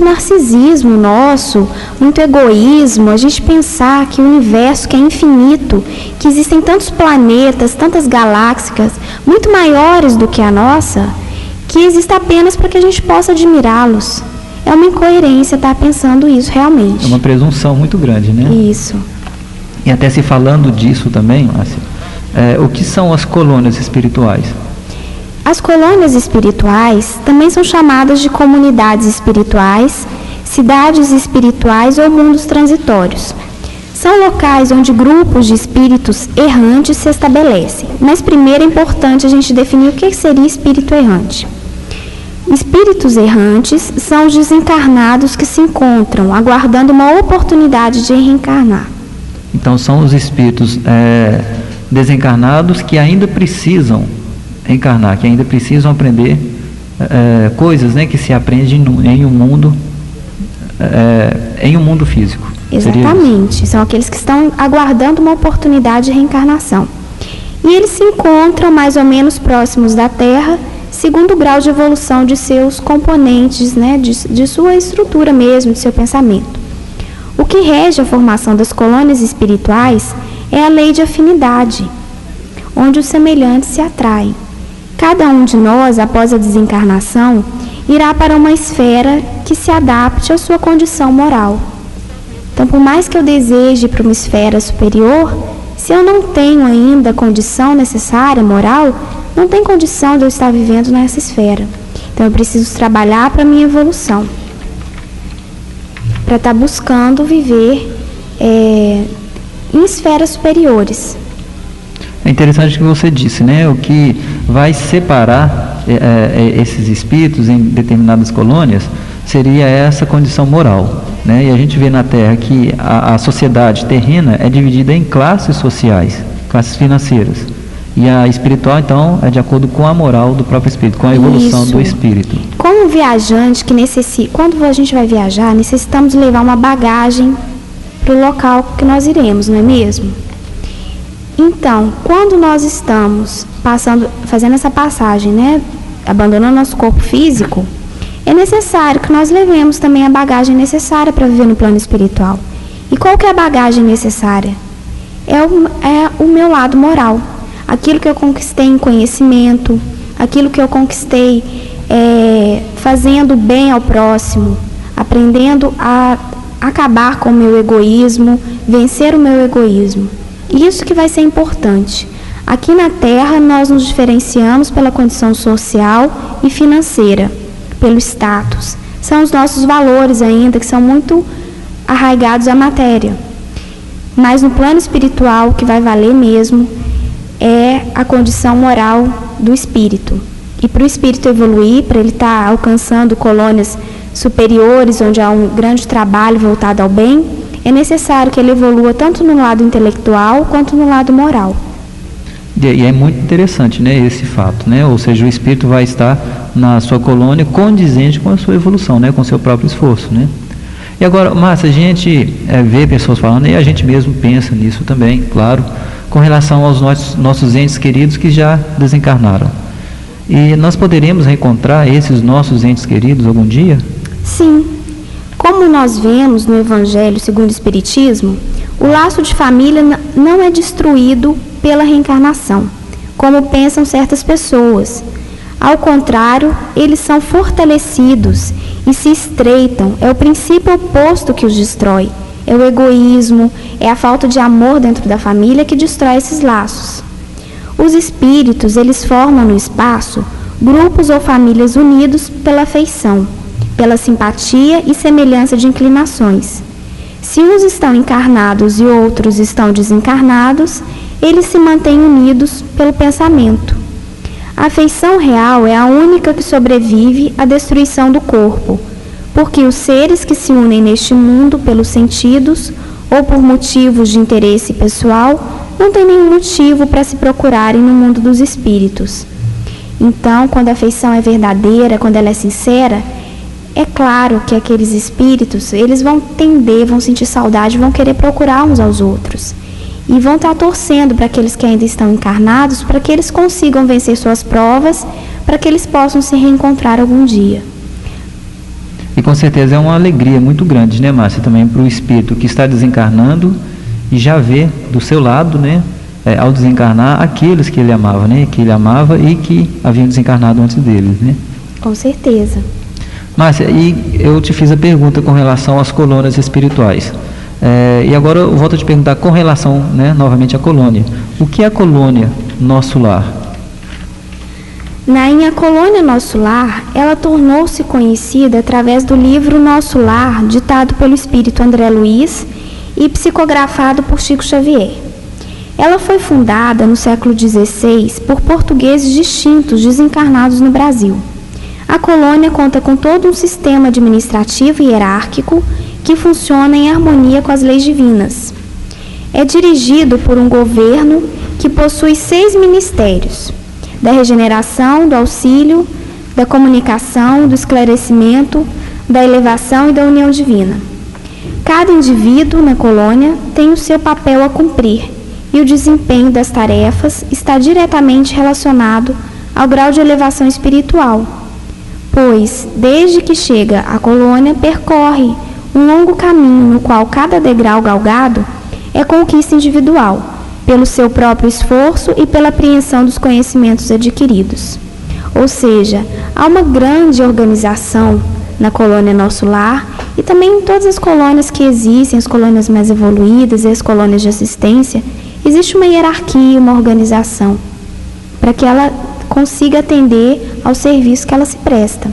narcisismo nosso, muito egoísmo, a gente pensar que o universo, que é infinito, que existem tantos planetas, tantas galáxias, muito maiores do que a nossa, que existe apenas para que a gente possa admirá-los. É uma incoerência estar pensando isso realmente. É uma presunção muito grande, né? Isso. E até se falando disso também, Márcia, o que são as colônias espirituais? As colônias espirituais também são chamadas de comunidades espirituais, cidades espirituais ou mundos transitórios. São locais onde grupos de espíritos errantes se estabelecem. Mas primeiro é importante a gente definir o que seria espírito errante. Espíritos errantes são os desencarnados que se encontram aguardando uma oportunidade de reencarnar. Então são os espíritos desencarnados que ainda precisam reencarnar, que ainda precisam aprender coisas, né, que se aprende em um mundo físico. Exatamente, são aqueles que estão aguardando uma oportunidade de reencarnação. E eles se encontram mais ou menos próximos da Terra, segundo o grau de evolução de seus componentes, né, de sua estrutura mesmo, de seu pensamento. O que rege a formação das colônias espirituais é a lei de afinidade, onde os semelhantes se atraem. Cada um de nós, após a desencarnação, irá para uma esfera que se adapte à sua condição moral. Então, por mais que eu deseje ir para uma esfera superior, se eu não tenho ainda a condição necessária, moral, não tem condição de eu estar vivendo nessa esfera. Então, eu preciso trabalhar para a minha evolução, para estar buscando viver em esferas superiores. É interessante o que você disse, né? O que vai separar esses espíritos em determinadas colônias seria essa condição moral, né? E a gente vê na Terra que a sociedade terrena é dividida em classes sociais, classes financeiras. E a espiritual, então, é de acordo com a moral do próprio espírito, com a evolução do espírito. Como viajante que quando a gente vai viajar, necessitamos levar uma bagagem para o local que nós iremos, não é mesmo? Então, quando nós estamos fazendo essa passagem, né, abandonando nosso corpo físico, é necessário que nós levemos também a bagagem necessária para viver no plano espiritual. E qual que é a bagagem necessária? É o meu lado moral. Aquilo que eu conquistei em conhecimento, aquilo que eu conquistei fazendo bem ao próximo, aprendendo a acabar com o meu egoísmo, vencer o meu egoísmo. Isso que vai ser importante. Aqui na Terra, nós nos diferenciamos pela condição social e financeira, pelo status. São os nossos valores ainda, que são muito arraigados à matéria. Mas no plano espiritual, o que vai valer mesmo é a condição moral do espírito. E para o espírito evoluir, para ele estar alcançando colônias superiores, onde há um grande trabalho voltado ao bem, é necessário que ele evolua tanto no lado intelectual quanto no lado moral. E é muito interessante, né, esse fato, né? Ou seja, o espírito vai estar na sua colônia condizente com a sua evolução, né, com o seu próprio esforço, né? E agora, Márcia, a gente vê pessoas falando, e a gente mesmo pensa nisso também, claro, com relação aos nossos entes queridos que já desencarnaram. E nós poderemos reencontrar esses nossos entes queridos algum dia? Sim. Como nós vemos no Evangelho segundo o Espiritismo, o laço de família não é destruído pela reencarnação, como pensam certas pessoas. Ao contrário, eles são fortalecidos e se estreitam. É o princípio oposto que os destrói. É o egoísmo, é a falta de amor dentro da família que destrói esses laços. Os espíritos, eles formam no espaço grupos ou famílias unidos pela afeição, pela simpatia e semelhança de inclinações. Se uns estão encarnados e outros estão desencarnados, eles se mantêm unidos pelo pensamento. A afeição real é a única que sobrevive à destruição do corpo, porque os seres que se unem neste mundo pelos sentidos ou por motivos de interesse pessoal não têm nenhum motivo para se procurarem no mundo dos espíritos. Então, quando a afeição é verdadeira, quando ela é sincera, é claro que aqueles espíritos, eles vão sentir saudade, vão querer procurar uns aos outros. E vão estar torcendo para aqueles que ainda estão encarnados, para que eles consigam vencer suas provas, para que eles possam se reencontrar algum dia. E com certeza é uma alegria muito grande, né, Márcia, também para o espírito que está desencarnando e já vê do seu lado, né, ao desencarnar, aqueles que ele amava, né, que ele amava e que haviam desencarnado antes deles, né? Com certeza. Márcia, e eu te fiz a pergunta com relação às colônias espirituais. E agora eu volto a te perguntar com relação, né, novamente à colônia. O que é a colônia Nosso Lar? A colônia Nosso Lar, ela tornou-se conhecida através do livro Nosso Lar, ditado pelo espírito André Luiz e psicografado por Chico Xavier. Ela foi fundada no século XVI por portugueses distintos desencarnados no Brasil. A colônia conta com todo um sistema administrativo e hierárquico que funciona em harmonia com as leis divinas. É dirigido por um governo que possui 6 ministérios: da regeneração, do auxílio, da comunicação, do esclarecimento, da elevação e da união divina. Cada indivíduo na colônia tem o seu papel a cumprir e o desempenho das tarefas está diretamente relacionado ao grau de elevação espiritual, pois, desde que chega à colônia, percorre um longo caminho no qual cada degrau galgado é conquista individual, pelo seu próprio esforço e pela apreensão dos conhecimentos adquiridos. Ou seja, há uma grande organização na colônia Nosso Lar e também em todas as colônias que existem, as colônias mais evoluídas e as colônias de assistência, existe uma hierarquia, uma organização, para que ela consiga atender ao serviço que ela se presta.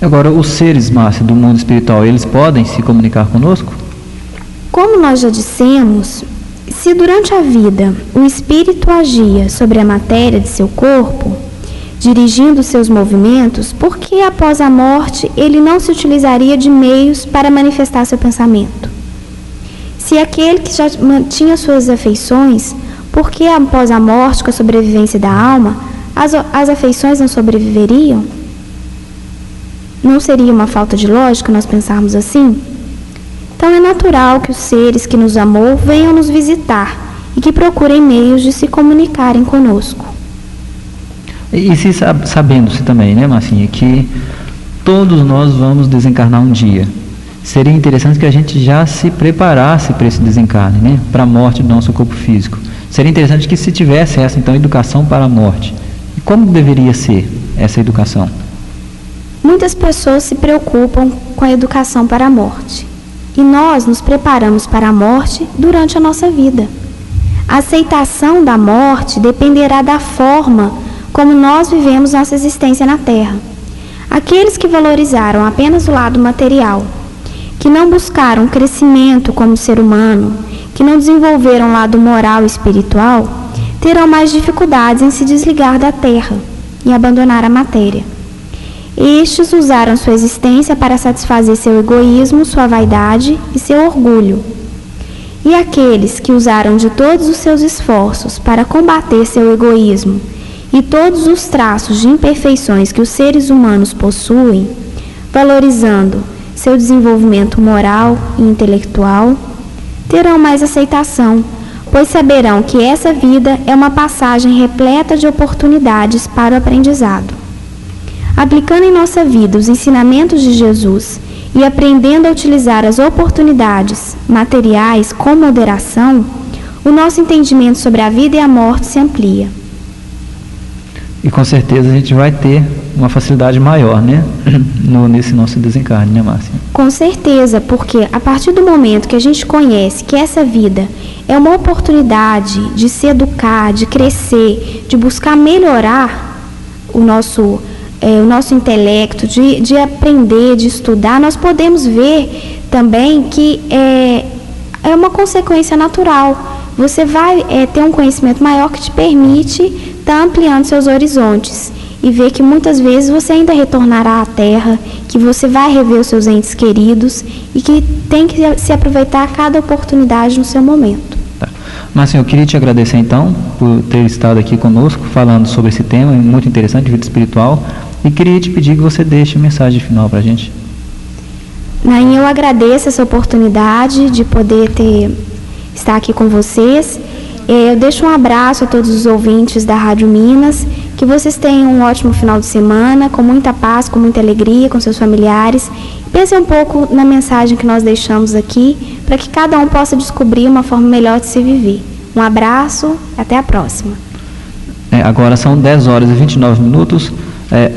Agora, os seres, Márcia, do mundo espiritual, eles podem se comunicar conosco? Como nós já dissemos, se durante a vida o espírito agia sobre a matéria de seu corpo, dirigindo seus movimentos, por que após a morte ele não se utilizaria de meios para manifestar seu pensamento? Se aquele que já mantinha suas afeições, por que após a morte, com a sobrevivência da alma, as afeições não sobreviveriam? Não seria uma falta de lógica nós pensarmos assim? Então é natural que os seres que nos amou venham nos visitar e que procurem meios de se comunicarem conosco. E se sabendo-se também, né, Marcinha, que todos nós vamos desencarnar um dia, seria interessante que a gente já se preparasse para esse desencarne, né, para a morte do nosso corpo físico. Seria interessante que se tivesse essa, então, educação para a morte. E como deveria ser essa educação? Muitas pessoas se preocupam com a educação para a morte. E nós nos preparamos para a morte durante a nossa vida. A aceitação da morte dependerá da forma como nós vivemos nossa existência na Terra. Aqueles que valorizaram apenas o lado material, que não buscaram crescimento como ser humano, que não desenvolveram o lado moral e espiritual, terão mais dificuldades em se desligar da Terra e abandonar a matéria. Estes usaram sua existência para satisfazer seu egoísmo, sua vaidade e seu orgulho. E aqueles que usaram de todos os seus esforços para combater seu egoísmo e todos os traços de imperfeições que os seres humanos possuem, valorizando seu desenvolvimento moral e intelectual, terão mais aceitação, pois saberão que essa vida é uma passagem repleta de oportunidades para o aprendizado. Aplicando em nossa vida os ensinamentos de Jesus e aprendendo a utilizar as oportunidades materiais com moderação, o nosso entendimento sobre a vida e a morte se amplia. E com certeza a gente vai ter uma facilidade maior, né? Nesse nosso desencarne, né, Márcia? Com certeza, porque a partir do momento que a gente conhece que essa vida é uma oportunidade de se educar, de crescer, de buscar melhorar o nosso intelecto, de aprender, de estudar, nós podemos ver também que é uma consequência natural. Você vai ter um conhecimento maior que te permite estar ampliando seus horizontes e ver que muitas vezes você ainda retornará à Terra, que você vai rever os seus entes queridos e que tem que se aproveitar cada oportunidade no seu momento. Tá. Márcia, eu queria te agradecer então por ter estado aqui conosco falando sobre esse tema muito interessante, vida espiritual, e queria te pedir que você deixe a mensagem final para a gente. Nain, eu agradeço essa oportunidade de poder estar aqui com vocês. Eu deixo um abraço a todos os ouvintes da Rádio Minas, que vocês tenham um ótimo final de semana, com muita paz, com muita alegria, com seus familiares. Pensem um pouco na mensagem que nós deixamos aqui, para que cada um possa descobrir uma forma melhor de se viver. Um abraço, até a próxima. Agora são 10 horas e 29 minutos.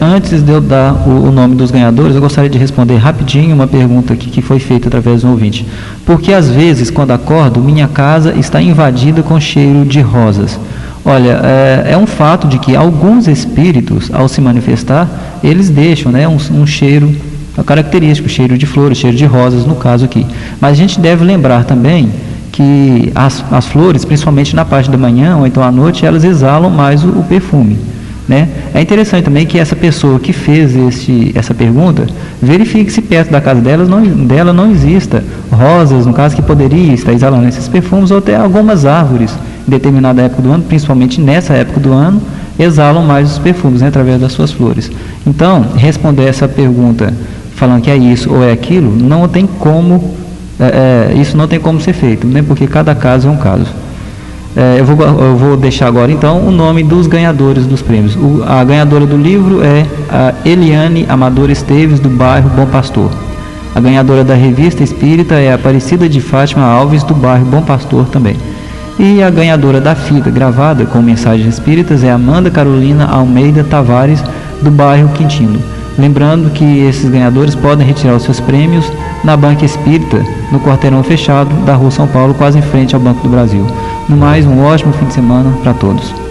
Antes de eu dar o nome dos ganhadores, eu gostaria de responder rapidinho uma pergunta aqui que foi feita através do ouvinte. Porque às vezes, quando acordo, minha casa está invadida com cheiro de rosas. Olha, é um fato de que alguns espíritos, ao se manifestar, eles deixam, né, um cheiro característico, cheiro de flores, cheiro de rosas, no caso aqui. Mas a gente deve lembrar também que as flores, principalmente na parte da manhã ou então à noite, elas exalam mais o perfume. Né? É interessante também que essa pessoa que fez essa pergunta verifique se perto da casa dela não exista rosas, no caso, que poderia estar exalando esses perfumes, ou até algumas árvores em determinada época do ano, principalmente nessa época do ano, exalam mais os perfumes, né, através das suas flores. Então, responder essa pergunta falando que é isso ou é aquilo, não tem como, isso não tem como ser feito, né, porque cada caso é um caso. Eu vou deixar agora então o nome dos ganhadores dos prêmios. A ganhadora do livro é a Eliane Amador Esteves, do bairro Bom Pastor. A ganhadora da revista espírita é a Aparecida de Fátima Alves, do bairro Bom Pastor também. E a ganhadora da fita gravada com mensagens espíritas é Amanda Carolina Almeida Tavares, do bairro Quintino. Lembrando que esses ganhadores podem retirar os seus prêmios na Banca Espírita, no quarteirão fechado da Rua São Paulo, quase em frente ao Banco do Brasil. No mais, um ótimo fim de semana para todos.